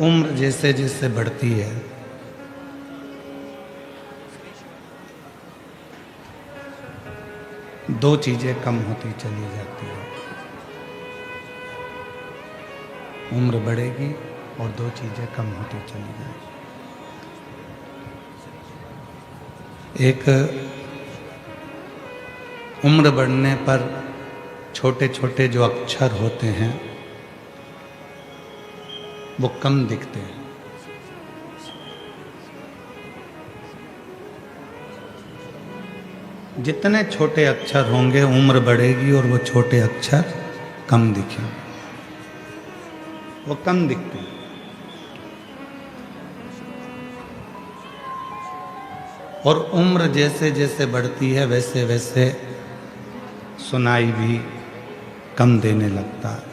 उम्र जैसे जैसे बढ़ती है दो चीजें कम होती चली जाती है। उम्र बढ़ेगी और दो चीजें कम होती चली जाएगी। एक, उम्र बढ़ने पर छोटे छोटे जो अक्षर होते हैं वो कम दिखते हैं। जितने छोटे अक्षर होंगे उम्र बढ़ेगी और वो छोटे अक्षर कम दिखेंगे, वो कम दिखते हैं। और उम्र जैसे जैसे बढ़ती है वैसे वैसे सुनाई भी कम देने लगता है,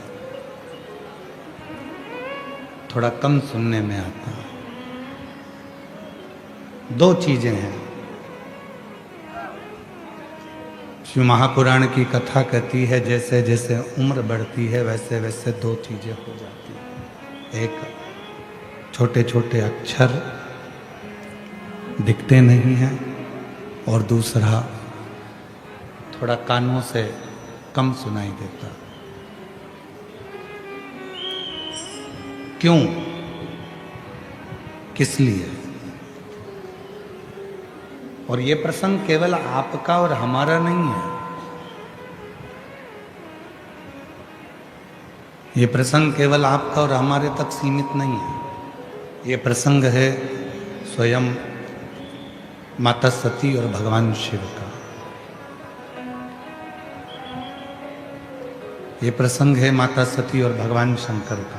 थोड़ा कम सुनने में आता है। दो चीजें हैं। शिव महापुराण की कथा कहती है जैसे जैसे उम्र बढ़ती है वैसे वैसे दो चीजें हो जाती हैं। एक, छोटे छोटे अक्षर दिखते नहीं हैं, और दूसरा, थोड़ा कानों से कम सुनाई देता। क्यों, किस लिए? और ये प्रसंग केवल आपका और हमारा नहीं है। ये प्रसंग केवल आपका और हमारे तक सीमित नहीं है। ये प्रसंग है स्वयं माता सती और भगवान शिव का। ये प्रसंग है माता सती और भगवान शंकर का।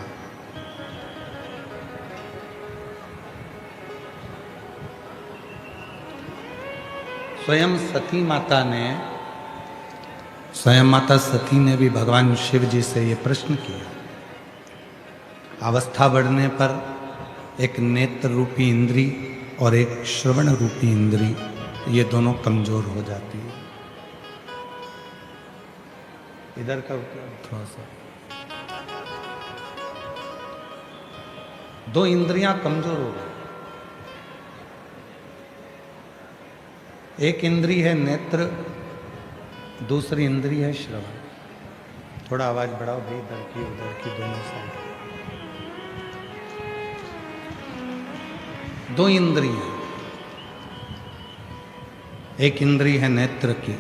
स्वयं माता सती ने भी भगवान शिव जी से ये प्रश्न किया। अवस्था बढ़ने पर एक नेत्र रूपी इंद्री और एक श्रवण रूपी इंद्री, ये दोनों कमजोर हो जाती है। इधर का थोड़ा सा, दो इंद्रियां कमजोर हो गई। एक इंद्री है नेत्र, दूसरी इंद्री है श्रवण। थोड़ा आवाज बढ़ाओ भाई, इधर की उधर की दोनों साइड। दो इंद्रियां, एक इंद्री है नेत्र की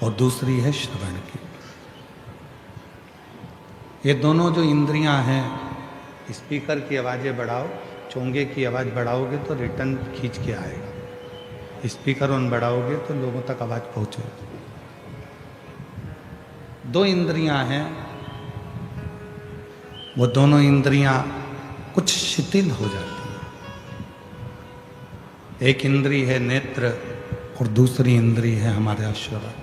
और दूसरी है श्रवण की। ये दोनों जो इंद्रियां हैं, स्पीकर की आवाजें बढ़ाओ, चोंगे की आवाज बढ़ाओगे तो रिटर्न खींच के आएगा। स्पीकर ऑन बढ़ाओगे तो लोगों तक आवाज पहुंचेगी। दो इंद्रियां हैं, वो दोनों इंद्रियां कुछ शिथिल हो जाती हैं। एक इंद्री है नेत्र और दूसरी इंद्री है हमारे श्रवण।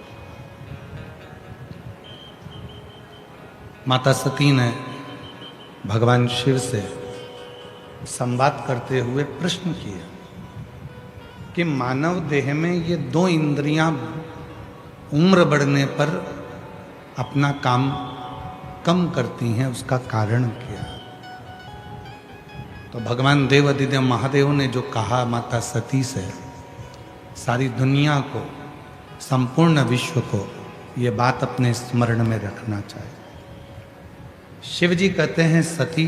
माता सती ने भगवान शिव से संवाद करते हुए प्रश्न किया कि मानव देह में ये दो इंद्रियां उम्र बढ़ने पर अपना काम कम करती हैं, उसका कारण क्या? तो भगवान देव अधिदेव महादेव ने जो कहा माता सती से, सारी दुनिया को, संपूर्ण विश्व को ये बात अपने स्मरण में रखना चाहिए। शिव जी कहते हैं, सती,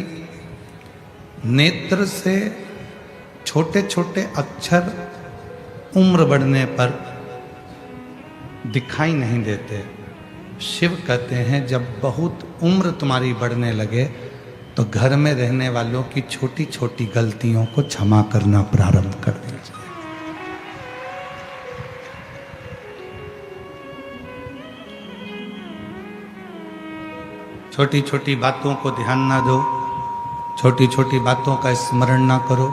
नेत्र से छोटे छोटे अक्षर उम्र बढ़ने पर दिखाई नहीं देते। शिव कहते हैं जब बहुत उम्र तुम्हारी बढ़ने लगे तो घर में रहने वालों की छोटी छोटी गलतियों को क्षमा करना प्रारंभ कर दीजिए। छोटी छोटी बातों को ध्यान ना दो, छोटी छोटी बातों का स्मरण ना करो,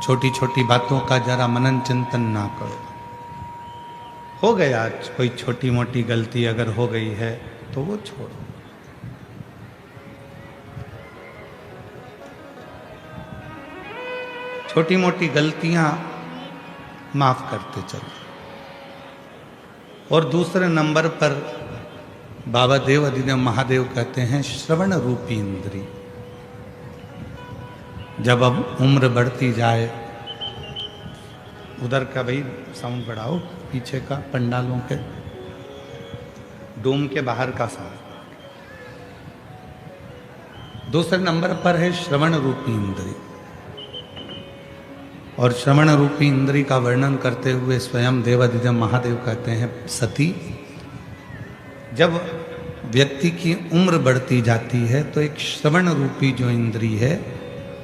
छोटी छोटी बातों का जरा मनन चिंतन ना करो। हो गया कोई छोटी मोटी गलती अगर हो गई है तो वो छोड़ो। छोटी मोटी गलतियां माफ करते चलो। और दूसरे नंबर पर बाबा देव अधिदेव महादेव कहते हैं श्रवण रूपी इंद्री। जब अब उम्र बढ़ती जाए, उधर का भाई साउंड बढ़ाओ, पीछे का पंडालों के डोम के बाहर का साउंड। दूसरे नंबर पर है श्रवण रूपी इंद्री। और श्रवण रूपी इंद्री का वर्णन करते हुए स्वयं देवाधिदेव महादेव कहते हैं, सती जब व्यक्ति की उम्र बढ़ती जाती है तो एक श्रवण रूपी जो इंद्री है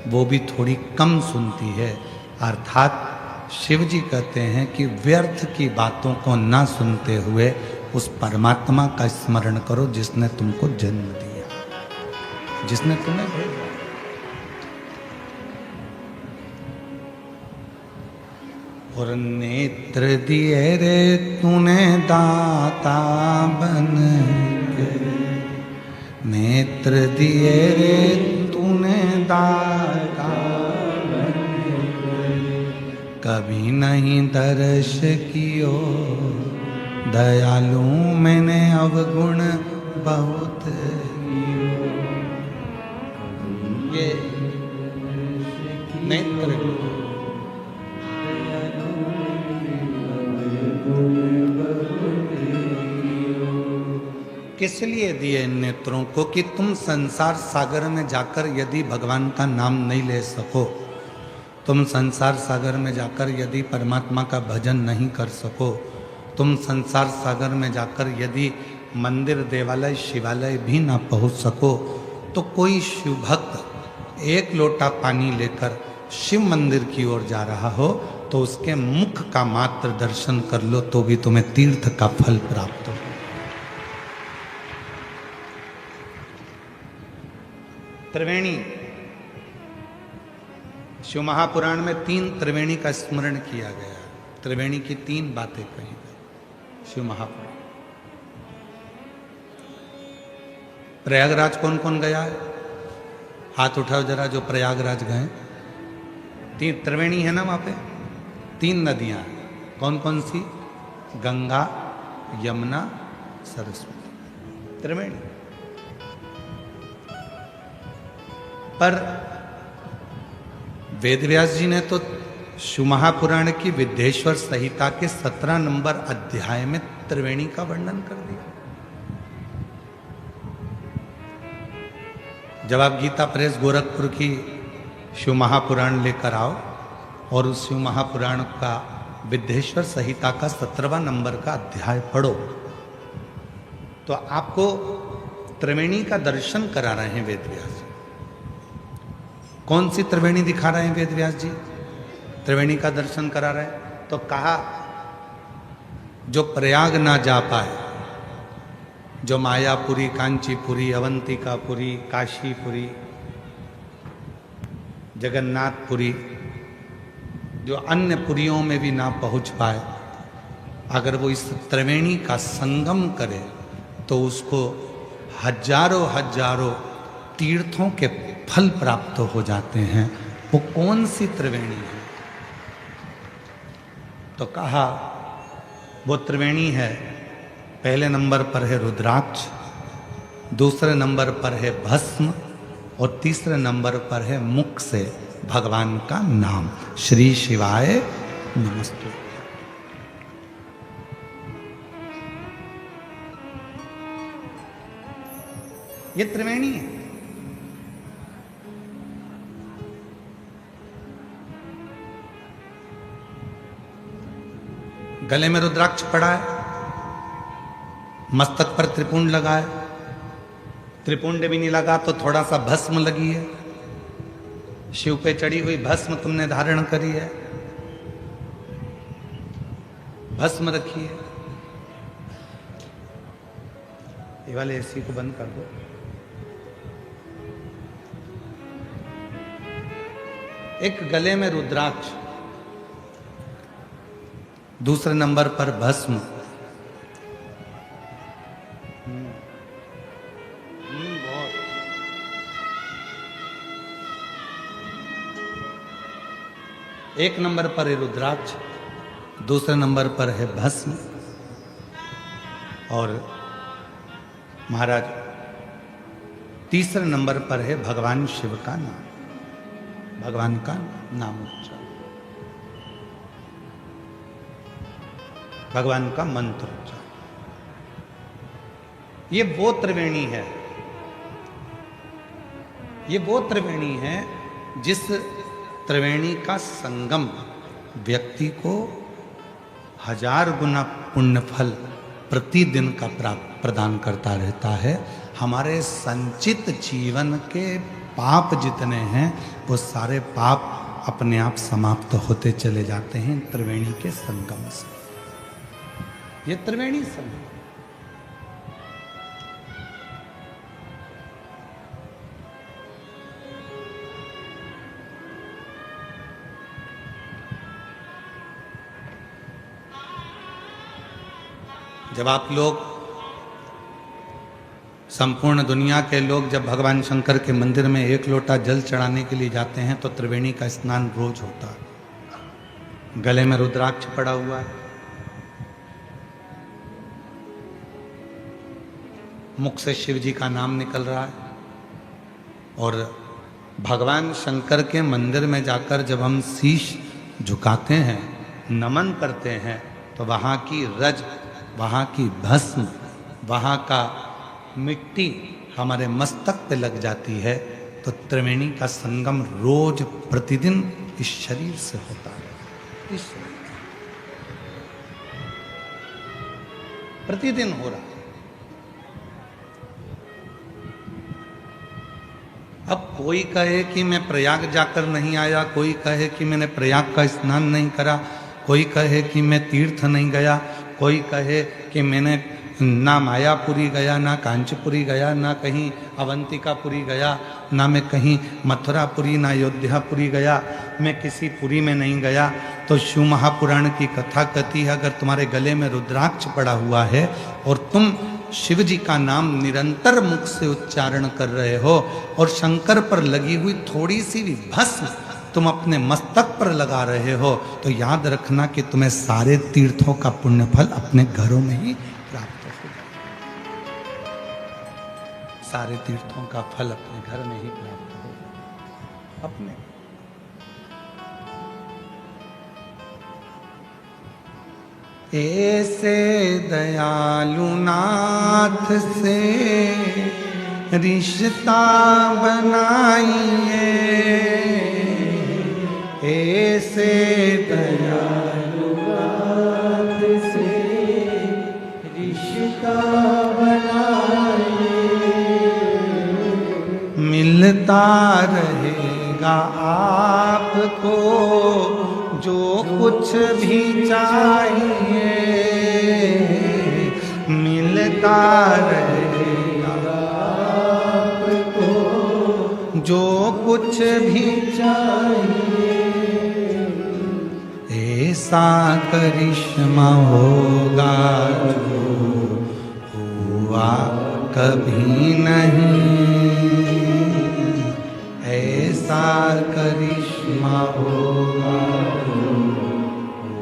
वो भी थोड़ी कम सुनती है। अर्थात शिव जी कहते हैं कि व्यर्थ की बातों को ना सुनते हुए उस परमात्मा का स्मरण करो जिसने तुमको जन्म दिया, जिसने तुम्हें भेजा। और नेत्र दिए रे तूने दाता बन के, नेत्र दिए रे तूने दाता बन के, कभी नहीं दर्श कियो दयालु मैंने अवगुण बहुत कियो। ये नेत्र किस लिए दिए इन नेत्रों को? कि तुम संसार सागर में जाकर यदि भगवान का नाम नहीं ले सको, तुम संसार सागर में जाकर यदि परमात्मा का भजन नहीं कर सको, तुम संसार सागर में जाकर यदि मंदिर देवालय शिवालय भी ना पहुंच सको, तो कोई शिव भक्त एक लोटा पानी लेकर शिव मंदिर की ओर जा रहा हो तो उसके मुख का मात्र दर्शन कर लो तो भी तुम्हें तीर्थ का फल प्राप्त हो। त्रिवेणी, शिव महापुराण में 3 त्रिवेणी का स्मरण किया गया। त्रिवेणी की 3 बातें कही गई शिव महापुराण। प्रयागराज कौन कौन गया है? हाथ उठाओ जरा जो प्रयागराज गए। 3 त्रिवेणी है ना वहां पे, 3 नदियां कौन कौन सी? गंगा, यमुना, सरस्वती, त्रिवेणी। पर वेदव्यास जी ने तो शिव महापुराण की विद्येश्वर संहिता के 17 नंबर अध्याय में त्रिवेणी का वर्णन कर दिया। जब आप गीता प्रेस गोरखपुर की शिव महापुराण लेकर आओ और उस शिव महापुराण का विद्येश्वर संहिता का 17वां नंबर का अध्याय पढ़ो तो आपको त्रिवेणी का दर्शन करा रहे हैं वेदव्यास जी। कौन सी त्रिवेणी दिखा रहे हैं वेदव्यास जी? त्रिवेणी का दर्शन करा रहे हैं। तो कहा जो प्रयाग ना जा पाए, जो मायापुरी, कांचीपुरी, अवंतिकापुरी, काशीपुरी, जगन्नाथपुरी, जो अन्य पुरियों में भी ना पहुंच पाए, अगर वो इस त्रिवेणी का संगम करे तो उसको हजारों हजारों तीर्थों के फल प्राप्त हो जाते हैं। वो कौन सी त्रिवेणी है? तो कहा वो त्रिवेणी है, पहले नंबर पर है रुद्राक्ष, दूसरे नंबर पर है भस्म और तीसरे नंबर पर है मुख से भगवान का नाम, श्री शिवाय नमस्तु। ये त्रिवेणी है। गले में रुद्राक्ष पड़ा है, मस्तक पर त्रिपुंड लगा है, त्रिपुंड भी नहीं लगा तो थोड़ा सा भस्म लगी है, शिव पे चढ़ी हुई भस्म तुमने धारण करी है, भस्म रखी है। ये वाले एसी को बंद कर दो। एक गले में रुद्राक्ष, दूसरे नंबर पर भस्म, एक नंबर पर है रुद्राक्ष, दूसरे नंबर पर है भस्म और महाराज तीसरे नंबर पर है भगवान शिव का नाम। भगवान का नाम उच्चारण, भगवान का मंत्र उच्चारण। ये वो त्रिवेणी है, ये वो त्रिवेणी है जिस त्रिवेणी का संगम व्यक्ति को 1000 गुना पुण्य फल प्रतिदिन का प्रदान करता रहता है। हमारे संचित जीवन के पाप जितने हैं वो सारे पाप अपने आप समाप्त होते चले जाते हैं त्रिवेणी के संगम से। ये त्रिवेणी संगम, जब आप लोग, संपूर्ण दुनिया के लोग जब भगवान शंकर के मंदिर में 1 लोटा जल चढ़ाने के लिए जाते हैं तो त्रिवेणी का स्नान रोज होता है। गले में रुद्राक्ष पड़ा हुआ है, मुख से शिव जी का नाम निकल रहा है, और भगवान शंकर के मंदिर में जाकर जब हम शीश झुकाते हैं, नमन करते हैं, तो वहाँ की रज, वहाँ की भस्म, वहाँ का मिट्टी हमारे मस्तक पे लग जाती है। तो त्रिवेणी का संगम रोज प्रतिदिन इस शरीर से होता है, इस प्रतिदिन हो रहा है। अब कोई कहे कि मैं प्रयाग जाकर नहीं आया, कोई कहे कि मैंने प्रयाग का स्नान नहीं करा, कोई कहे कि मैं तीर्थ नहीं गया, कोई कहे कि मैंने ना मायापुरी गया, ना कांचीपुरी गया, ना कहीं अवंतिकापुरी गया, ना मैं कहीं मथुरापुरी, ना अयोध्यापुरी गया, मैं किसी पुरी में नहीं गया। तो शिव महापुराण की कथा कहती है, अगर तुम्हारे गले में रुद्राक्ष पड़ा हुआ है और तुम शिव जी का नाम निरंतर मुख से उच्चारण कर रहे हो और शंकर पर लगी हुई थोड़ी सी भी भस्म तुम अपने मस्तक पर लगा रहे हो, तो याद रखना कि तुम्हें सारे तीर्थों का पुण्य फल अपने घरों में ही प्राप्त हो जाएगा। सारे तीर्थों का फल अपने घर में ही प्राप्त हो अपने। ऐसे दयालु नाथ से रिश्ता बनाइए, ऐसे दयालु नाथ से रिश्ता बनाइए, मिलता रहेगा आपको जो कुछ भी चाहिए, मिलता रहेगा आपको जो कुछ भी चाहिए। ऐसा करिश्मा होगा जो हुआ कभी नहीं, ऐसा करिश्मा होगा जो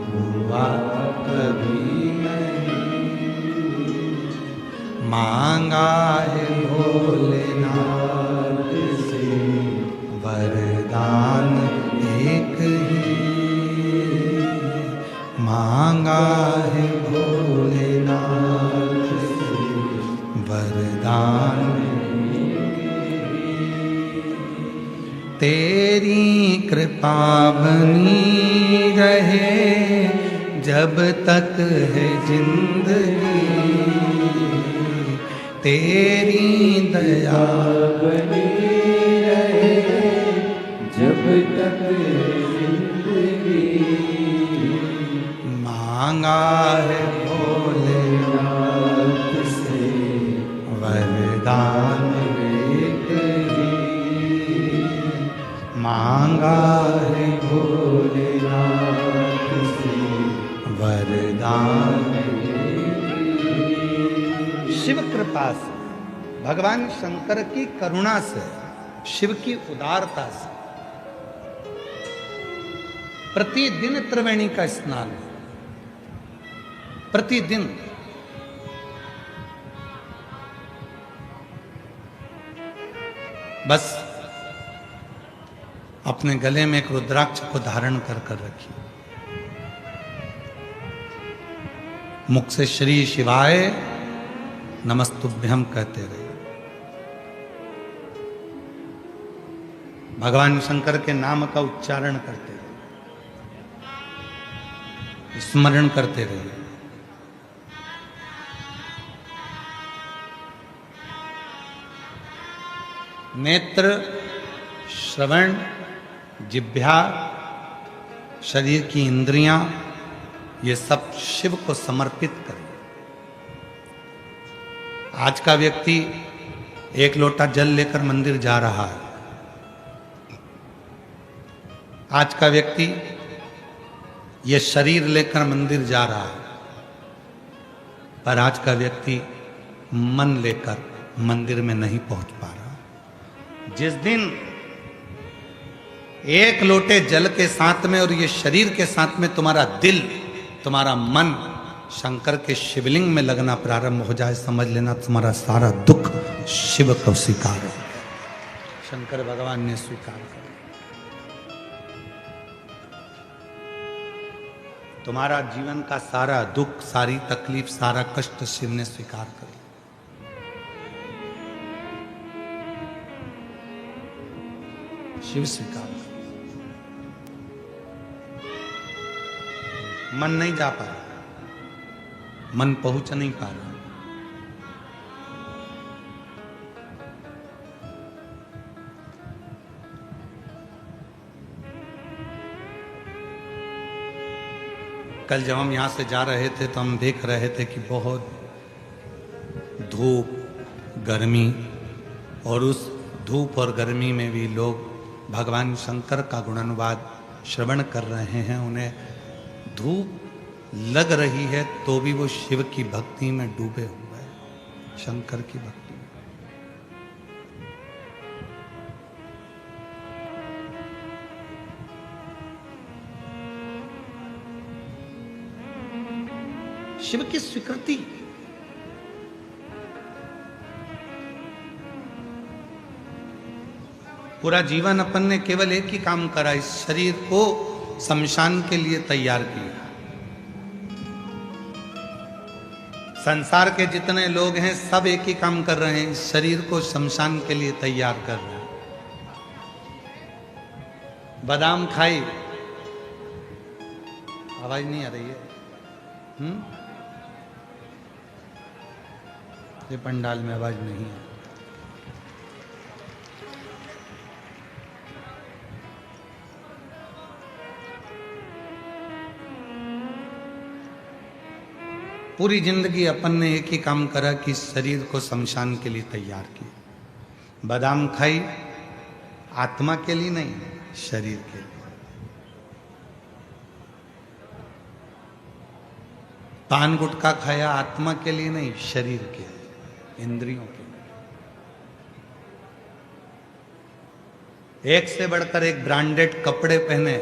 हुआ कभी नहीं। मांगा है भोलेनाथ से वरदान एक ही, मांगा है भोलेनाथ से वरदान। तेरी कृपा बनी रहे जब तक है जिंदगी, तेरी दया बनी रहे जब तक है जिंदगी। मांगा है भोलेनाथ से वरदान एक ही, मांगा है भोलेनाथ से वरदान। शिव कृपा से, भगवान शंकर की करुणा से, शिव की उदारता से प्रतिदिन त्रिवेणी का स्नान, प्रतिदिन। बस अपने गले में एक रुद्राक्ष को धारण कर कर रखिए। मुख से श्री शिवाय नमस्तुभ्यम कहते रहिए। भगवान शंकर के नाम का उच्चारण करते रहिए, स्मरण करते रहिए। नेत्र, श्रवण, जिह्वा, शरीर की इंद्रियां, ये सब शिव को समर्पित करें। आज का व्यक्ति एक लोटा जल लेकर मंदिर जा रहा है। आज का व्यक्ति ये शरीर लेकर मंदिर जा रहा है, पर आज का व्यक्ति मन लेकर मंदिर में नहीं पहुंच पा रहा। जिस दिन एक लोटे जल के साथ में और ये शरीर के साथ में तुम्हारा दिल, तुम्हारा मन शंकर के शिवलिंग में लगना प्रारंभ हो जाए, समझ लेना तुम्हारा सारा दुख शिव को स्वीकार है। शंकर भगवान ने स्वीकार किया। तुम्हारा जीवन का सारा दुख, सारी तकलीफ, सारा कष्ट शिव ने स्वीकार कर लिया। शिव स्वीकार कर। मन नहीं जा पा रहा, मन पहुंच नहीं पा रहा। कल जब हम यहां से जा रहे थे तो हम देख रहे थे कि बहुत धूप, गर्मी, और उस धूप और गर्मी में भी लोग भगवान शंकर का गुणानुवाद श्रवण कर रहे हैं। उन्हें धूप लग रही है तो भी वो शिव की भक्ति में डूबे हुए हैं, शंकर की भक्ति में। शिव की स्वीकृति, पूरा जीवन अपन ने केवल एक ही काम करा, इस शरीर को शमशान के लिए तैयार किया। संसार के जितने लोग हैं सब एक ही काम कर रहे हैं, इस शरीर को शमशान के लिए तैयार कर रहे हैं। बादाम खाई, आवाज नहीं आ रही है। ये पंडाल में आवाज नहीं है। पूरी जिंदगी अपन ने एक ही काम करा कि शरीर को शमशान के लिए तैयार किया। बादाम खाई, आत्मा के लिए नहीं, शरीर के लिए। पान गुटखा खाया, आत्मा के लिए नहीं, शरीर के लिए, इंद्रियों के लिए। एक से बढ़कर एक ब्रांडेड कपड़े पहने,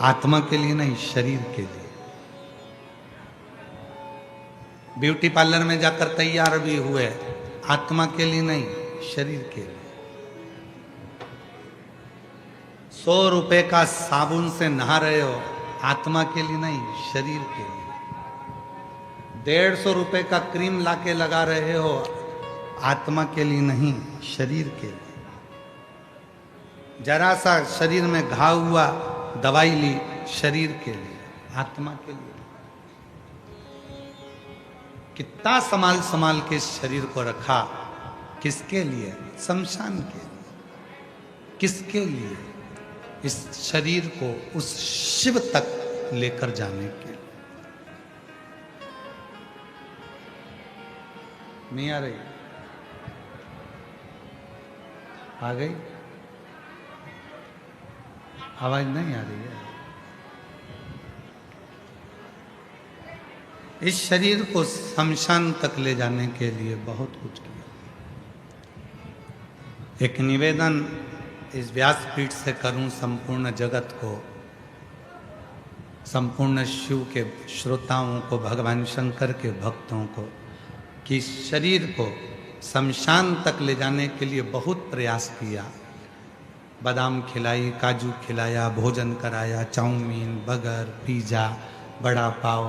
आत्मा के लिए नहीं, शरीर के लिए। ब्यूटी पार्लर में जाकर तैयार भी हुए, आत्मा के लिए नहीं, शरीर के लिए। 100 रुपए का साबुन से नहा रहे हो, आत्मा के लिए नहीं, शरीर के लिए। 150 रुपए का क्रीम लाके लगा रहे हो, आत्मा के लिए नहीं, शरीर के लिए। जरा सा शरीर में घाव हुआ, दवाई ली, शरीर के लिए, आत्मा के लिए। कितना संभाल संभाल के इस शरीर को रखा, किसके लिए? शमशान के लिए। किसके लिए? इस शरीर को उस शिव तक लेकर जाने के लिए। नहीं आ रही? आ गई? आवाज नहीं आ रही है? इस शरीर को शमशान तक ले जाने के लिए बहुत कुछ किया। एक निवेदन इस व्यासपीठ से करूं संपूर्ण जगत को, संपूर्ण शिव के श्रोताओं को, भगवान शंकर के भक्तों को, कि इस शरीर को शमशान तक ले जाने के लिए बहुत प्रयास किया, बादाम खिलाई, काजू खिलाया, भोजन कराया, चाउमीन, बर्गर, पिज़्ज़ा, बड़ा पाव,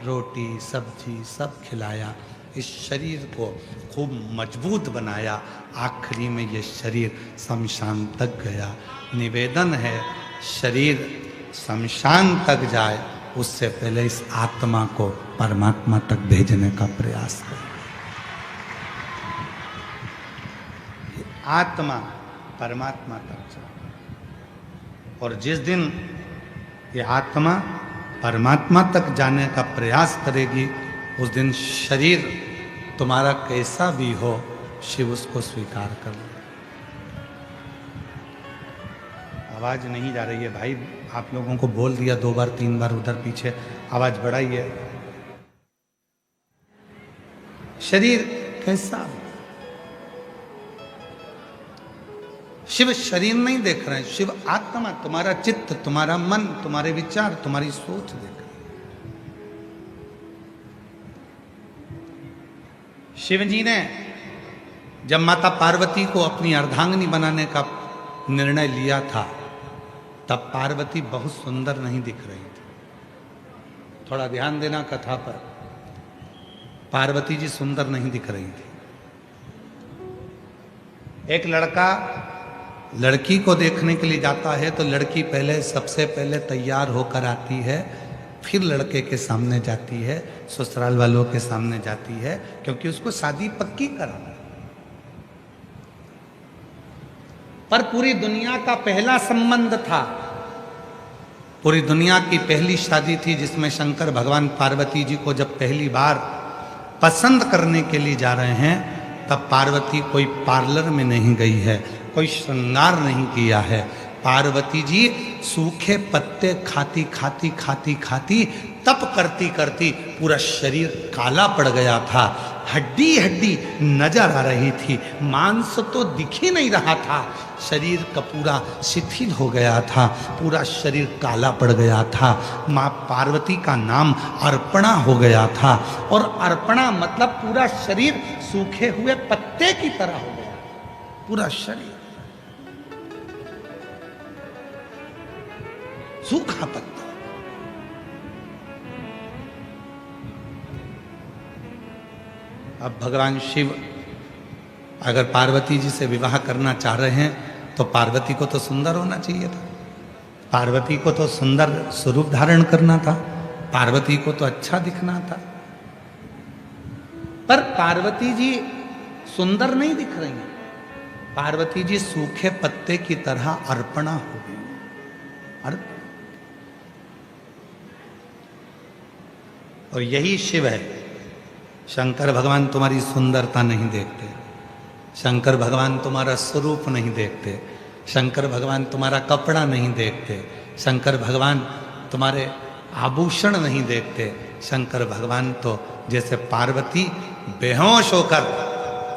रोटी, सब्जी सब खिलाया। इस शरीर को खूब मजबूत बनाया। आखिरी में ये शरीर शमशान तक गया। निवेदन है, शरीर शमशान तक जाए उससे पहले इस आत्मा को परमात्मा तक भेजने का प्रयास करें। आत्मा परमात्मा तक जाए, और जिस दिन ये आत्मा परमात्मा तक जाने का प्रयास करेगी, उस दिन शरीर तुम्हारा कैसा भी हो, शिव उसको स्वीकार कर ले। आवाज नहीं जा रही है भाई, आप लोगों को बोल दिया 2 बार 3 बार उधर पीछे, आवाज बढ़ाइए। शरीर कैसा भी, शिव शरीर नहीं देख रहे हैं, शिव आत्मा, तुम्हारा चित्त, तुम्हारा मन, तुम्हारे विचार, तुम्हारी सोच देख रहे हैं। शिव जी ने जब माता पार्वती को अपनी अर्धांगिनी बनाने का निर्णय लिया था, तब पार्वती बहुत सुंदर नहीं दिख रही थी। थोड़ा ध्यान देना कथा पर, पार्वती जी सुंदर नहीं दिख रही थी। एक लड़का लड़की को देखने के लिए जाता है तो लड़की पहले, सबसे पहले तैयार होकर आती है, फिर लड़के के सामने जाती है, ससुराल वालों के सामने जाती है, क्योंकि उसको शादी पक्की कराना। पर पूरी दुनिया का पहला संबंध था, पूरी दुनिया की पहली शादी थी, जिसमें शंकर भगवान पार्वती जी को जब पहली बार पसंद करने के लिए जा रहे हैं, तब पार्वती कोई पार्लर में नहीं गई है, कोई श्रृंगार नहीं किया है। पार्वती जी सूखे पत्ते खाती खाती खाती खाती, तप करती करती पूरा शरीर काला पड़ गया था। हड्डी हड्डी नजर आ रही थी, मांस तो दिख ही नहीं रहा था। शरीर का पूरा शिथिल हो गया था, पूरा शरीर काला पड़ गया था। माँ पार्वती का नाम अर्पणा हो गया था, और अर्पणा मतलब पूरा शरीर सूखे हुए पत्ते की तरह हो गया, पूरा शरीर सूखा पत्ता। अब भगवान शिव अगर पार्वती जी से विवाह करना चाह रहे हैं, तो पार्वती को तो सुंदर होना चाहिए था, पार्वती को तो सुंदर स्वरूप धारण करना था, पार्वती को तो अच्छा दिखना था। पर पार्वती जी सुंदर नहीं दिख रही हैं, पार्वती जी सूखे पत्ते की तरह अर्पणा हो गई। और यही शिव है। शंकर भगवान तुम्हारी सुंदरता नहीं देखते, शंकर भगवान तुम्हारा स्वरूप नहीं देखते, शंकर भगवान तुम्हारा कपड़ा नहीं देखते, शंकर भगवान तुम्हारे आभूषण नहीं देखते। शंकर भगवान तो जैसे पार्वती बेहोश होकर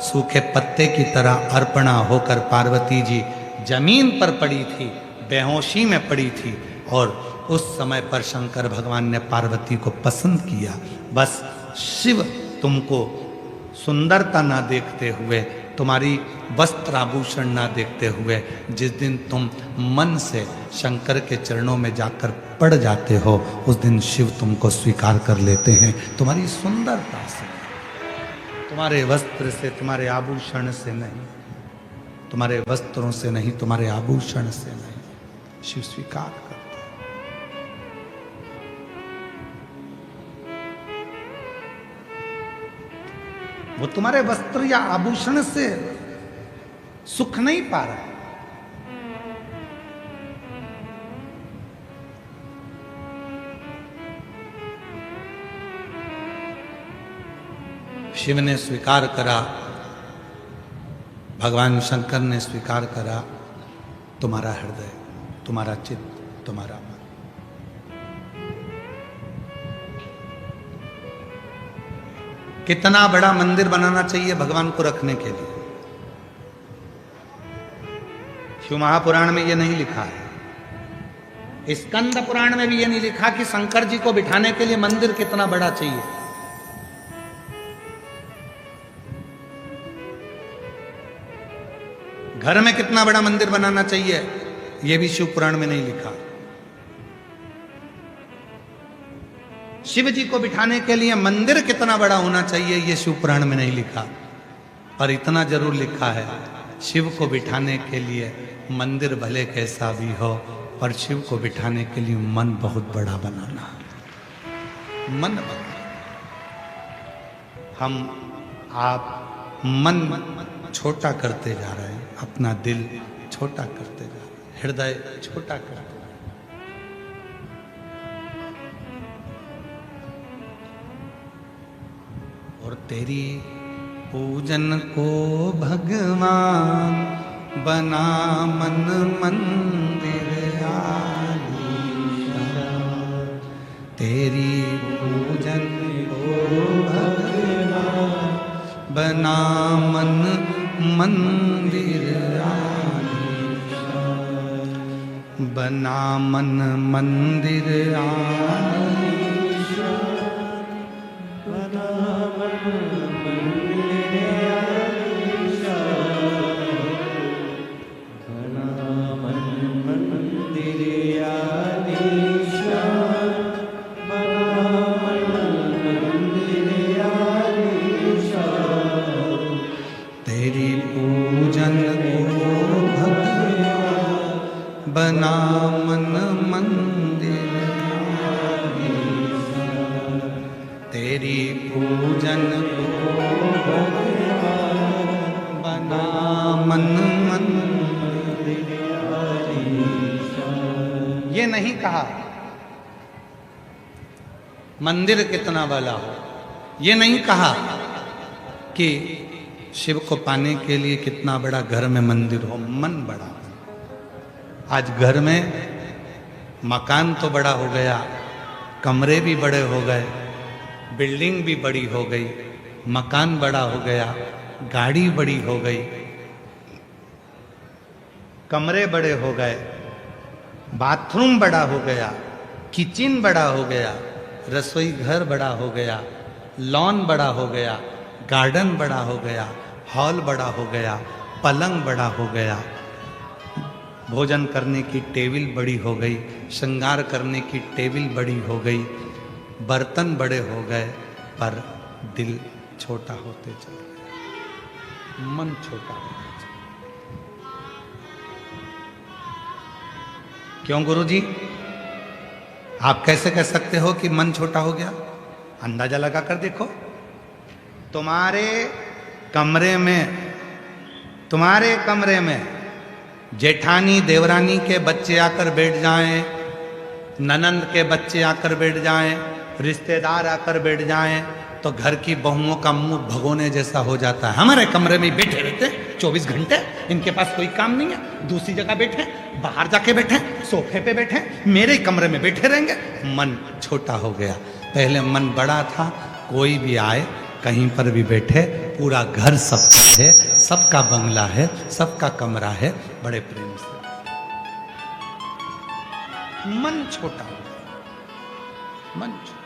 सूखे पत्ते की तरह अर्पणा होकर पार्वती जी जमीन पर पड़ी थी, बेहोशी में पड़ी थी, और उस समय पर शंकर भगवान ने पार्वती को पसंद किया। बस शिव तुमको सुंदरता ना देखते हुए, तुम्हारी वस्त्र आभूषण ना देखते हुए, जिस दिन तुम मन से शंकर के चरणों में जाकर पड़ जाते हो, उस दिन शिव तुमको स्वीकार कर लेते हैं। तुम्हारी सुंदरता से, तुम्हारे वस्त्र से, तुम्हारे आभूषण से नहीं, तुम्हारे वस्त्रों से नहीं, तुम्हारे आभूषण से नहीं, शिव स्वीकार करते। वो तुम्हारे वस्त्र या आभूषण से सुख नहीं पा रहा है। शिव ने स्वीकार करा, भगवान शंकर ने स्वीकार करा, तुम्हारा हृदय, तुम्हारा चित्त, तुम्हारा मन। कितना बड़ा मंदिर बनाना चाहिए भगवान को रखने के लिए? शिव महापुराण में यह नहीं लिखा है, स्कंद पुराण में भी यह नहीं लिखा कि शंकर जी को बिठाने के लिए मंदिर कितना बड़ा चाहिए। घर में कितना बड़ा मंदिर बनाना चाहिए यह भी शिव पुराण में नहीं लिखा। शिव जी को बिठाने के लिए मंदिर कितना बड़ा होना चाहिए यह शिव पुराण में नहीं लिखा, पर इतना जरूर लिखा है शिव को बिठाने के लिए मंदिर भले कैसा भी हो, पर शिव को बिठाने के लिए मन बहुत बड़ा बनाना। मन बड़ा, हम आप मन छोटा करते जा रहे हैं, अपना दिल छोटा करते जा रहे हैं, हृदय छोटा करते जा रहे हैं। और तेरी पूजन को भगवान बना मन मंदिर आलीशान। तेरी पूजन को भगवान बना मन मंदिर आलीशान। बना मन मंदिर आलीशान। बना मन बना मन मंदिर आलीशान। तेरी पूजन को बना मन मंदिर आलीशान। ये नहीं कहा मंदिर कितना बड़ा हो, ये नहीं कहा कि शिव को पाने के लिए कितना बड़ा घर में मंदिर हो, मन बड़ा। आज घर में मकान तो बड़ा हो गया, कमरे भी बड़े हो गए, बिल्डिंग भी बड़ी हो गई, मकान बड़ा हो गया, गाड़ी बड़ी हो गई, कमरे बड़े हो गए, बाथरूम बड़ा हो गया, किचन बड़ा हो गया, रसोई घर बड़ा हो गया, लॉन बड़ा हो गया, गार्डन बड़ा हो गया, हॉल बड़ा हो गया, पलंग बड़ा हो गया, भोजन करने की टेबल बड़ी हो गई, श्रृंगार करने की टेबल बड़ी हो गई, बर्तन बड़े हो गए, पर दिल छोटा होते चले गए, मन छोटा होते चले। क्यों गुरुजी? आप कैसे कह सकते हो कि मन छोटा हो गया? अंदाजा लगा कर देखो। तुम्हारे कमरे में जेठानी देवरानी के बच्चे आकर बैठ जाएं, ननंद के बच्चे आकर बैठ जाएं, रिश्तेदार आकर बैठ जाएं, तो घर की बहुओं का मुंह भगोने जैसा हो जाता है। हमारे कमरे में बैठे रहते 24 घंटे, इनके पास कोई काम नहीं है, दूसरी जगह बैठे, बाहर जाके बैठे, सोफे पे बैठे, मेरे कमरे में बैठे रहेंगे। मन छोटा हो गया। पहले मन बड़ा था, कोई भी आए कहीं पर भी बैठे, पूरा घर सबका है, सबका बंगला है, सबका कमरा है, बड़े प्रेम से। मन छोटा हो गया, मन छोटा।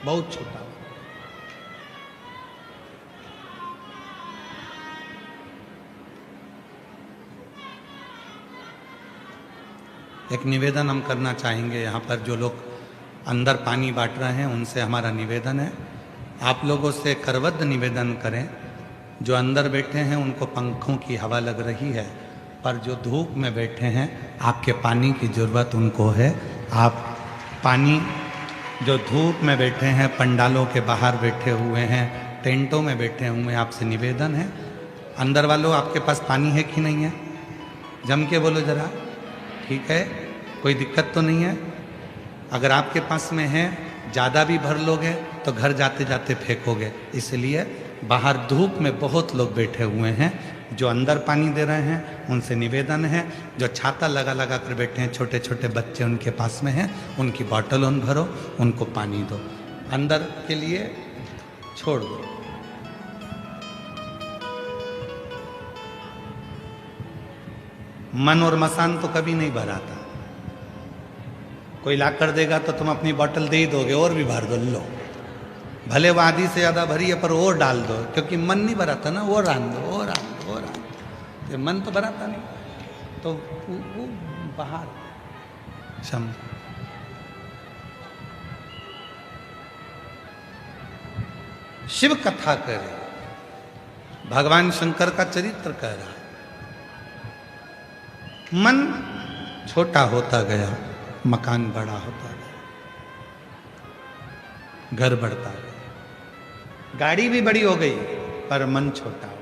बहुत छोटा हो। एक निवेदन हम करना चाहेंगे, यहाँ पर जो लोग अंदर पानी बांट रहे हैं उनसे हमारा निवेदन है, आप लोगों से करबद्ध निवेदन करें, जो अंदर बैठे हैं उनको पंखों की हवा लग रही है, पर जो धूप में बैठे हैं आपके पानी की ज़रूरत उनको है। आप पानी, जो धूप में बैठे हैं, पंडालों के बाहर बैठे हुए हैं, टेंटों में बैठे हुए हैं, आपसे निवेदन है, अंदर वालों आपके पास पानी है कि नहीं है? जम के बोलो जरा, ठीक है? कोई दिक्कत तो नहीं है? अगर आपके पास में है, ज़्यादा भी भर लोगे तो घर जाते जाते फेंकोगे, इसलिए बाहर धूप में बहुत लोग बैठे हुए हैं। जो अंदर पानी दे रहे हैं उनसे निवेदन है, जो छाता लगा लगा कर बैठे हैं, छोटे छोटे बच्चे उनके पास में हैं, उनकी बॉटल उन भरो, उनको पानी दो, अंदर के लिए छोड़ दो। मन और मसान तो कभी नहीं भराता। कोई ला कर देगा तो तुम अपनी बोतल दे ही दोगे और भी भर दो, लो भले वो आधी से ज्यादा भरी है पर और डाल दो, क्योंकि मन नहीं भरा था ना, वो रान दो, वो रान दो, वो रान दो, तो मन तो भरा था नहीं, तो वो बाहर सम शिव कथा करे, भगवान शंकर का चरित्र कह रहा है। मन छोटा होता गया, मकान बड़ा होता गया, घर बढ़ता गया, गाड़ी भी बड़ी हो गई पर मन छोटा हो गया।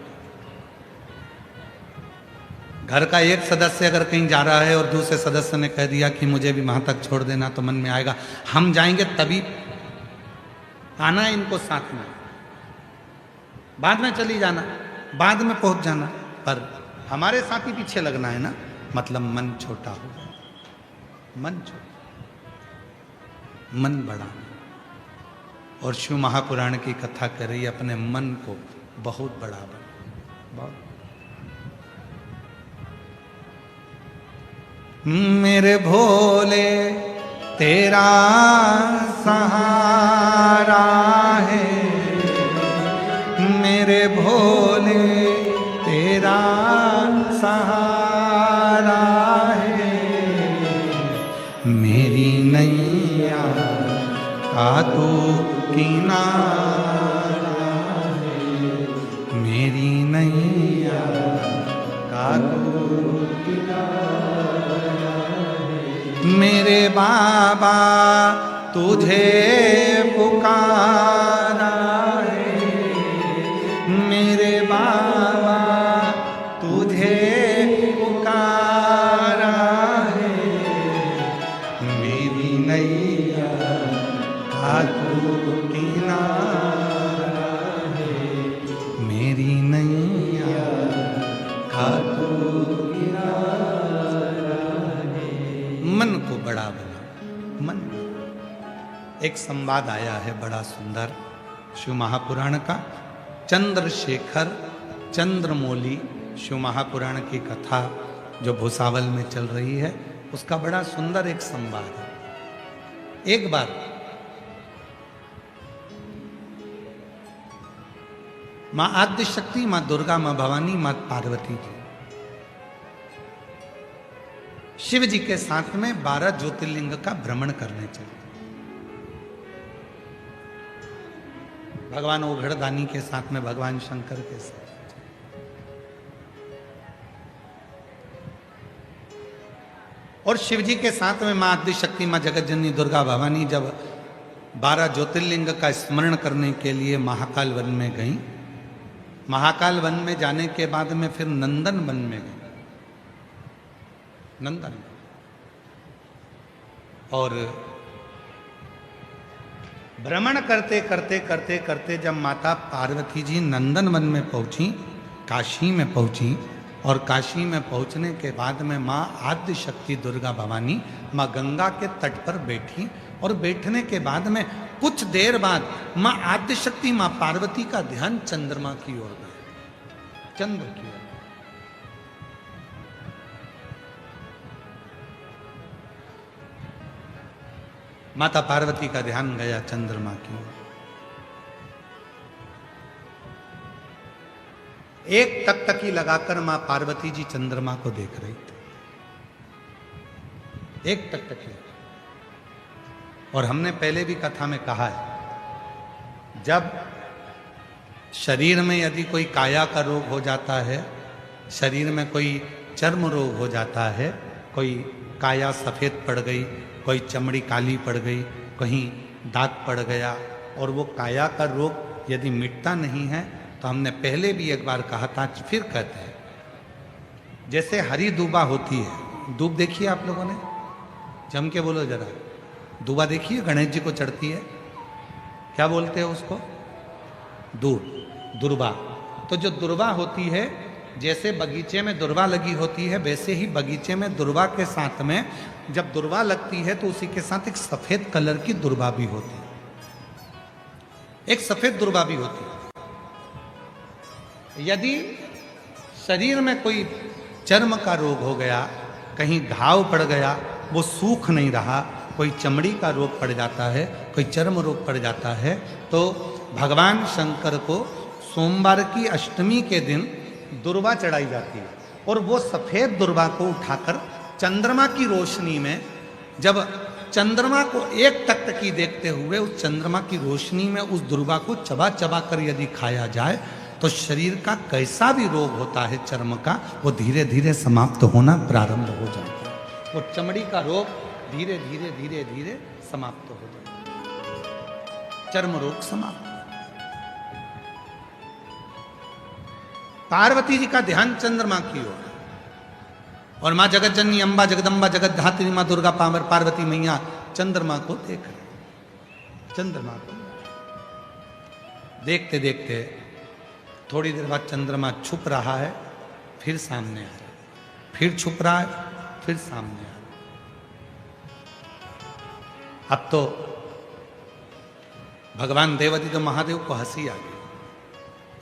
घर का एक सदस्य अगर कहीं जा रहा है और दूसरे सदस्य ने कह दिया कि मुझे भी वहां तक छोड़ देना, तो मन में आएगा हम जाएंगे तभी आना इनको साथ में, बाद में चली जाना, बाद में पहुंच जाना, पर हमारे साथ ही पीछे लगना है ना, मतलब मन छोटा हो गया, मन छोटा, मन बड़ा। और शिव महापुराण की कथा कर रही अपने मन को बहुत बड़ा बना, बहुत। मेरे भोले तेरा सहारा है, मेरे भोले तेरा सहारा है, मेरी नैया का तू किनारा है, मेरी नैया का तू किनारा है, मेरे बाबा तुझे पुकारा है, मेरे बाबा तुझे पुकारा है, मेरी नैया का तू किनारा है, मेरी नैया का तू किनारा है। मन को बड़ा बना, मन। एक संवाद आया है बड़ा सुंदर शिव महापुराण का, चंद्रशेखर चंद्रमौली शिव महापुराण की कथा जो भूसावल में चल रही है, उसका बड़ा सुंदर एक संवाद है। एक बार मां आद्य शक्ति, मां दुर्गा, मां भवानी, मां पार्वती जी शिव जी के साथ में 12 ज्योतिर्लिंग का भ्रमण करने चले। भगवान ओघड़दानी के साथ में, भगवान शंकर के साथ। और शिव जी के साथ में मां आद्य शक्ति, मां जगत जननी दुर्गा भवानी जब 12 ज्योतिर्लिंग का स्मरण करने के लिए महाकाल वन में गई, महाकाल वन में जाने के बाद में फिर नंदन वन में गई, नंदन। और भ्रमण करते करते करते करते जब माता पार्वती जी नंदन वन में पहुंची, काशी में पहुंची, और काशी में पहुंचने के बाद में माँ आद्य शक्ति दुर्गा भवानी माँ गंगा के तट पर बैठी, और बैठने के बाद में कुछ देर बाद माँ आद्य शक्ति माँ पार्वती का ध्यान चंद्रमा की ओर गया, चंद्र की ओर। माता पार्वती का ध्यान गया चंद्रमा की ओर। एक टकटकी लगाकर मां पार्वती जी चंद्रमा को देख रही थी, एक टकटकी। और हमने पहले भी कथा में कहा है, जब शरीर में यदि कोई काया का रोग हो जाता है, शरीर में कोई चर्म रोग हो जाता है, कोई काया सफ़ेद पड़ गई, कोई चमड़ी काली पड़ गई, कहीं दाग पड़ गया, और वो काया का रोग यदि मिटता नहीं है, तो हमने पहले भी एक बार कहा था, फिर कहते हैं, जैसे हरी दूबा होती है, दूब देखिए आप लोगों ने, जम के बोलो जरा, दूबा देखिए गणेश जी को चढ़ती है, क्या बोलते हैं उसको? दूब, दुर्वा। तो जो दुर्वा होती है, जैसे बगीचे में दुर्वा लगी होती है, वैसे ही बगीचे में दुर्वा के साथ में जब दुर्वा लगती है तो उसी के साथ एक सफेद कलर की दुर्वा भी होती है, एक सफेद दुर्वा भी होती है। यदि शरीर में कोई चर्म का रोग हो गया, कहीं घाव पड़ गया, वो सूख नहीं रहा, कोई चमड़ी का रोग पड़ जाता है, कोई चर्म रोग पड़ जाता है, तो भगवान शंकर को सोमवार की अष्टमी के दिन दुर्वा चढ़ाई जाती है, और वो सफेद दुर्वा को उठाकर चंद्रमा की रोशनी में, जब चंद्रमा को एक टकटकी देखते हुए उस चंद्रमा की रोशनी में उस दुर्वा को चबा चबा कर यदि खाया जाए तो शरीर का कैसा भी रोग होता है चर्म का, वो धीरे धीरे समाप्त होना प्रारंभ हो जाता है। वो चमड़ी का रोग धीरे धीरे धीरे धीरे समाप्त हो जाता है, चर्म रोग समाप्त। पार्वती जी का ध्यान चंद्रमा की ओर, और मां जगत जननी अंबा जगदम्बा जगत धात्री मां दुर्गा पावर पार्वती मैया चंद्रमा को देख रहे। चंद्रमा को देखते देखते थोड़ी देर बाद चंद्रमा छुप रहा है, फिर सामने आ रहा है, फिर छुप रहा है, फिर सामने आ रहा है। अब तो भगवान देवादित्य महादेव को हंसी आ गई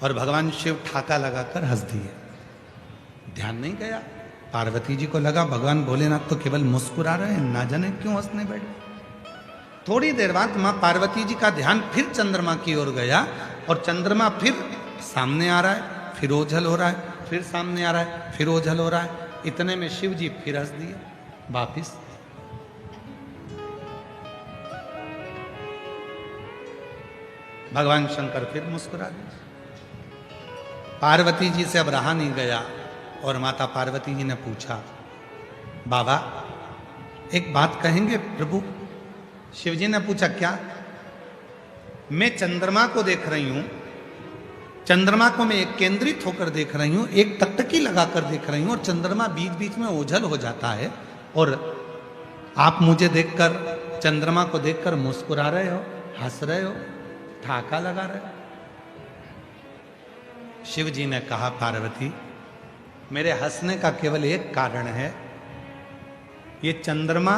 और भगवान शिव ठाका लगाकर हंस दिए। ध्यान नहीं गया, पार्वती जी को लगा भगवान भोलेनाथ तो केवल मुस्कुरा रहे हैं, ना जाने क्यों हंसने बैठे। थोड़ी देर बाद मां पार्वती जी का ध्यान फिर चंद्रमा की ओर गया, और चंद्रमा फिर सामने आ रहा है, फिर ओझल हो रहा है, फिर सामने आ रहा है, फिर ओझल हो रहा है। इतने में शिव जी फिर हंस दिए वापिस। भगवान शंकर फिर मुस्कुरा दिए। पार्वती जी से अब रहा नहीं गया, और माता पार्वती जी ने पूछा, बाबा एक बात कहेंगे प्रभु? शिव जी ने पूछा, क्या? मैं चंद्रमा को देख रही हूं, चंद्रमा को मैं एक केंद्रित होकर देख रही हूं, एक टकटकी लगाकर देख रही हूं, और चंद्रमा बीच बीच में ओझल हो जाता है, और आप मुझे देखकर, चंद्रमा को देखकर मुस्कुरा रहे हो, हंस रहे हो, ठाका लगा रहे हो। शिव जी ने कहा, पार्वती मेरे हंसने का केवल एक कारण है, ये चंद्रमा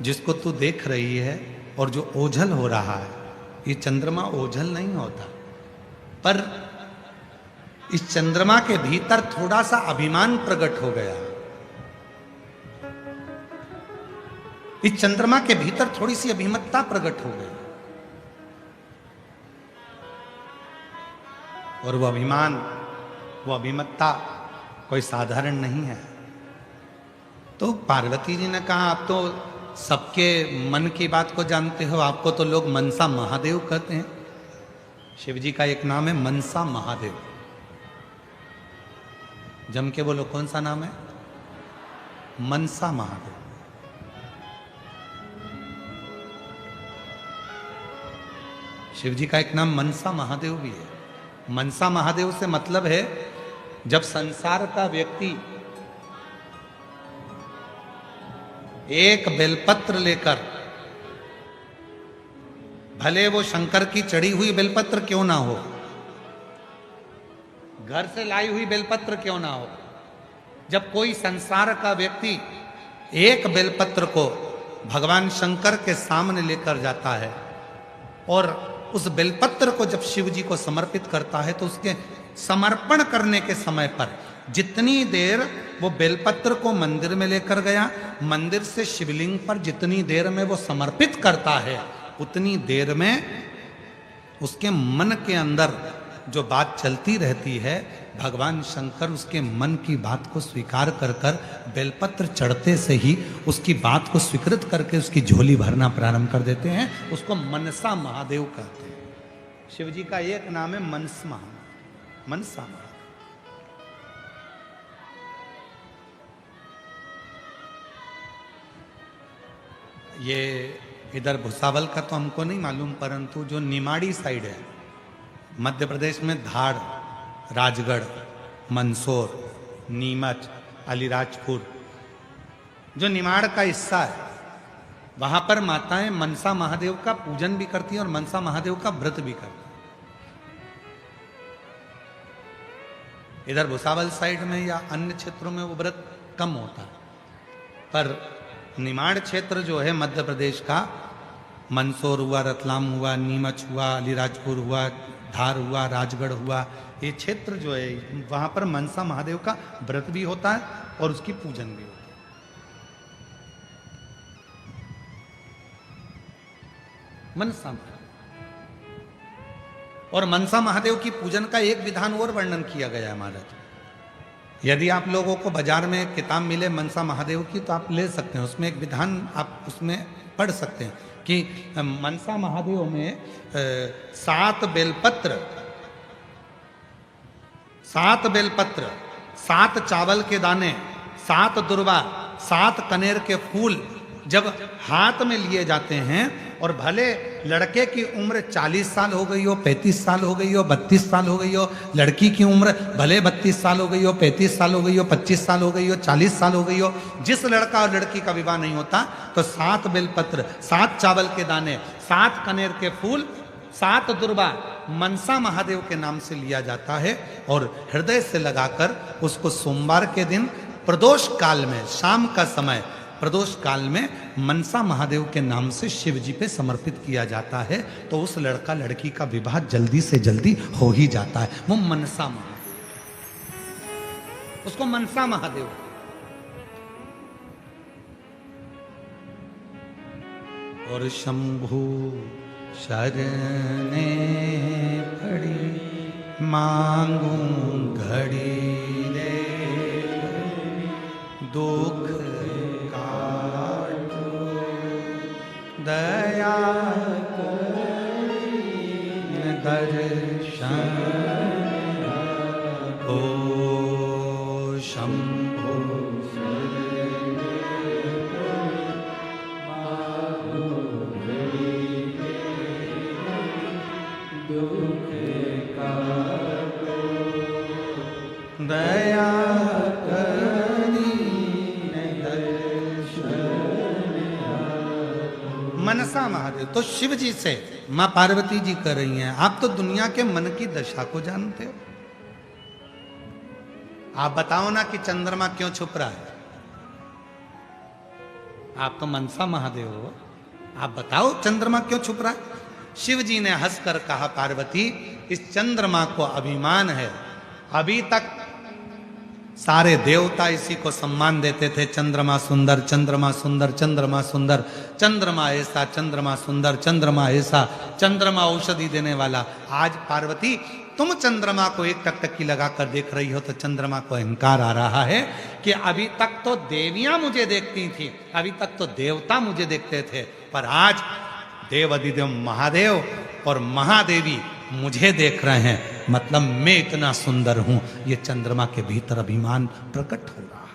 जिसको तू देख रही है और जो ओझल हो रहा है, ये चंद्रमा ओझल नहीं होता, पर इस चंद्रमा के भीतर थोड़ा सा अभिमान प्रकट हो गया। इस चंद्रमा के भीतर थोड़ी सी अभिमतता प्रकट हो गई, और वो अभिमान, वो अभिमतता कोई साधारण नहीं है। तो पार्वती जी ने कहा, आप तो सबके मन की बात को जानते हो, आपको तो लोग मनसा महादेव कहते हैं। शिव जी का एक नाम है मनसा महादेव। जम के बोलो, कौन सा नाम है? मनसा महादेव। शिव जी का एक नाम मनसा महादेव भी है। मनसा महादेव से मतलब है, जब संसार का व्यक्ति एक बेलपत्र लेकर, भले वो शंकर की चढ़ी हुई बेलपत्र क्यों ना हो, घर से लाई हुई बेलपत्र क्यों ना हो, जब कोई संसार का व्यक्ति एक बेलपत्र को भगवान शंकर के सामने लेकर जाता है, और उस बेलपत्र को जब शिव जी को समर्पित करता है, तो उसके समर्पण करने के समय पर जितनी देर वो बेलपत्र को मंदिर में लेकर गया, मंदिर से शिवलिंग पर जितनी देर में वो समर्पित करता है, उतनी देर में उसके मन के अंदर जो बात चलती रहती है, भगवान शंकर उसके मन की बात को स्वीकार कर कर बेलपत्र चढ़ते से ही उसकी बात को स्वीकृत करके उसकी झोली भरना प्रारंभ कर देते हैं। उसको मनसा महादेव कहते हैं। शिव जी का एक नाम है मनसा महादेव। ये इधर भुसावल का तो हमको नहीं मालूम, परंतु जो निमाड़ी साइड है मध्य प्रदेश में, धार, राजगढ़, मंदसौर, नीमच, अलीराजपुर, जो निमाड़ का हिस्सा है, वहां पर माताएं मनसा महादेव का पूजन भी करती हैं और मनसा महादेव का व्रत भी करती हैं। इधर भुसावल साइड में या अन्य क्षेत्रों में वो व्रत कम होता है, पर निमाड़ क्षेत्र जो है मध्य प्रदेश का, मंदसौर हुआ, रतलाम हुआ, नीमच हुआ, अलीराजपुर हुआ, धार हुआ, राजगढ़ हुआ, ये क्षेत्र जो है वहां पर मनसा महादेव का व्रत भी होता है और उसकी पूजन भी होता है। मनसा और मनसा महादेव की पूजन का एक विधान और वर्णन किया गया है महाराज। यदि आप लोगों को बाजार में किताब मिले मनसा महादेव की तो आप ले सकते हैं, उसमें एक विधान आप उसमें पढ़ सकते हैं कि मनसा महादेव में 7 बेलपत्र, 7 चावल के दाने, 7 दुर्वा, 7 कनेर के फूल जब हाथ में लिए जाते हैं, और भले लड़के की उम्र 40 साल हो गई हो, 35 साल हो गई हो, 32 साल हो गई हो, लड़की की उम्र भले 32 साल हो गई हो, 35 साल हो गई हो, 25 साल हो गई हो, 40 साल हो गई हो, जिस लड़का और लड़की का विवाह नहीं होता तो 7 बेलपत्र, 7 चावल के दाने, 7 कनेर के फूल, 7 दुर्वा मनसा महादेव के नाम से लिया जाता है, और हृदय से लगाकर उसको सोमवार के दिन प्रदोष काल में, शाम का समय प्रदोष काल में मनसा महादेव के नाम से शिव जी पे समर्पित किया जाता है, तो उस लड़का लड़की का विवाह जल्दी से जल्दी हो ही जाता है। वो मनसा महादेव, उसको मनसा महादेव। और शंभु शरणे पड़ी मांगू घड़ी रे, दुख दया दर्शन ओ शंभो दया मनसा महादेव। तो शिव जी से मां पार्वती जी कर रही हैं, आप तो दुनिया के मन की दशा को जानते हो, आप बताओ ना कि चंद्रमा क्यों छुप रहा है। आप तो मनसा महादेव हो, आप बताओ चंद्रमा क्यों छुप रहा है। शिव जी ने हंसकर कहा, पार्वती इस चंद्रमा को अभिमान है, अभी तक सारे देवता इसी को सम्मान देते थे, चंद्रमा सुंदर, चंद्रमा सुंदर, चंद्रमा सुंदर, चंद्रमा ऐसा, चंद्रमा सुंदर, चंद्रमा ऐसा, चंद्रमा औषधि देने वाला। आज पार्वती तुम चंद्रमा को एक टकटकी लगाकर देख रही हो तो चंद्रमा को अहंकार आ रहा है कि अभी तक तो देवियां मुझे देखती थी, अभी तक तो देवता मुझे देखते थे, पर आज देव अधिदेव महादेव और महादेवी मुझे देख रहे हैं, मतलब मैं इतना सुंदर हूं। ये चंद्रमा के भीतर अभिमान प्रकट हो रहा है,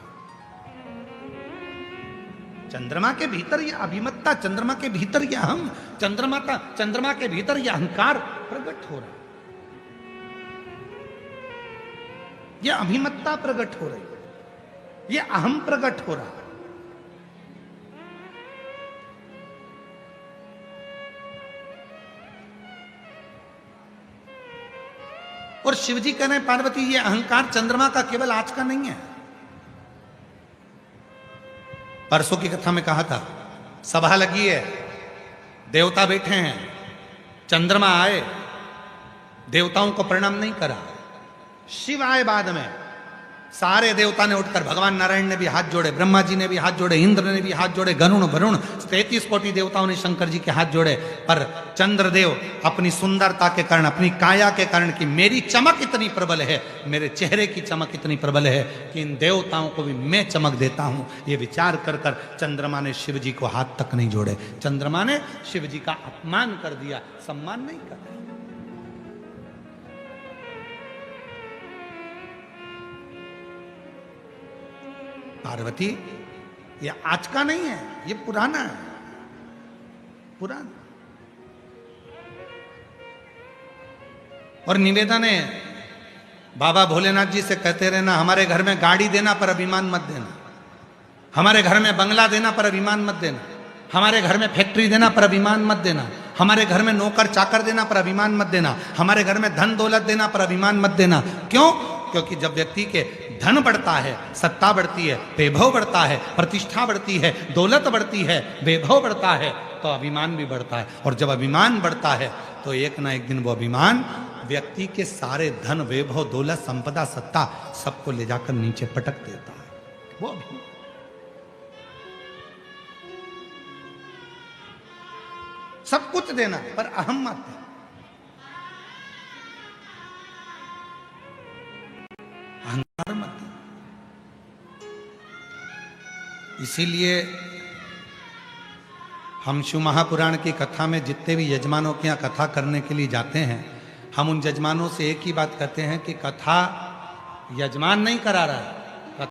चंद्रमा के भीतर ये अभिमत्ता, चंद्रमा के भीतर ये अहम, चंद्रमा के भीतर ये अहंकार प्रकट हो रहा है, ये अभिमत्ता प्रकट हो रही है, ये अहम प्रकट हो रहा है। और शिवजी कह रहे हैं, पार्वती ये अहंकार चंद्रमा का केवल आज का नहीं है। परसों की कथा में कहा था, सभा लगी है, देवता बैठे हैं, चंद्रमा आए, देवताओं को प्रणाम नहीं करा, शिव आए बाद में, सारे देवता ने उठकर, भगवान नारायण ने भी हाथ जोड़े, ब्रह्मा जी ने भी हाथ जोड़े, इंद्र ने भी हाथ जोड़े, गरुण वरुण 33 कोटि देवताओं ने शंकर जी के हाथ जोड़े, पर चंद्रदेव अपनी सुंदरता के कारण, अपनी काया के कारण कि मेरी चमक इतनी प्रबल है, मेरे चेहरे की चमक इतनी प्रबल है कि इन देवताओं को भी मैं चमक देता हूं, ये विचार कर कर चंद्रमा ने शिव जी को हाथ तक नहीं जोड़े, चंद्रमा ने शिव जी का अपमान कर दिया, सम्मान नहीं कर दिया। पार्वती ये आज का नहीं है, ये पुराना है, पुराना। और निवेदन है, बाबा भोलेनाथ जी से कहते रहना, हमारे घर में गाड़ी देना पर अभिमान मत देना, हमारे घर में बंगला देना पर अभिमान मत देना, हमारे घर में फैक्ट्री देना पर अभिमान मत देना, हमारे घर में नौकर चाकर देना पर अभिमान मत देना, हमारे घर में धन दौलत देना पर अभिमान मत देना। क्यों? क्योंकि जब व्यक्ति के धन बढ़ता है, सत्ता बढ़ती है, वैभव बढ़ता है, प्रतिष्ठा बढ़ती है, दौलत बढ़ती है, वैभव बढ़ता है, तो अभिमान भी बढ़ता है। और जब अभिमान बढ़ता है तो एक ना एक दिन वो अभिमान व्यक्ति के सारे धन, वैभव, दौलत, संपदा, सत्ता सबको ले जाकर नीचे पटक देता है। वो अभिमान, सब कुछ देना पर अहम मत है। पारमती। इसीलिए हम शिव महापुराण की कथा में जितने भी यजमानों के यहाँ कथा करने के लिए जाते हैं, हम उन यजमानों से एक ही बात कहते हैं कि कथा यजमान नहीं करा रहा है,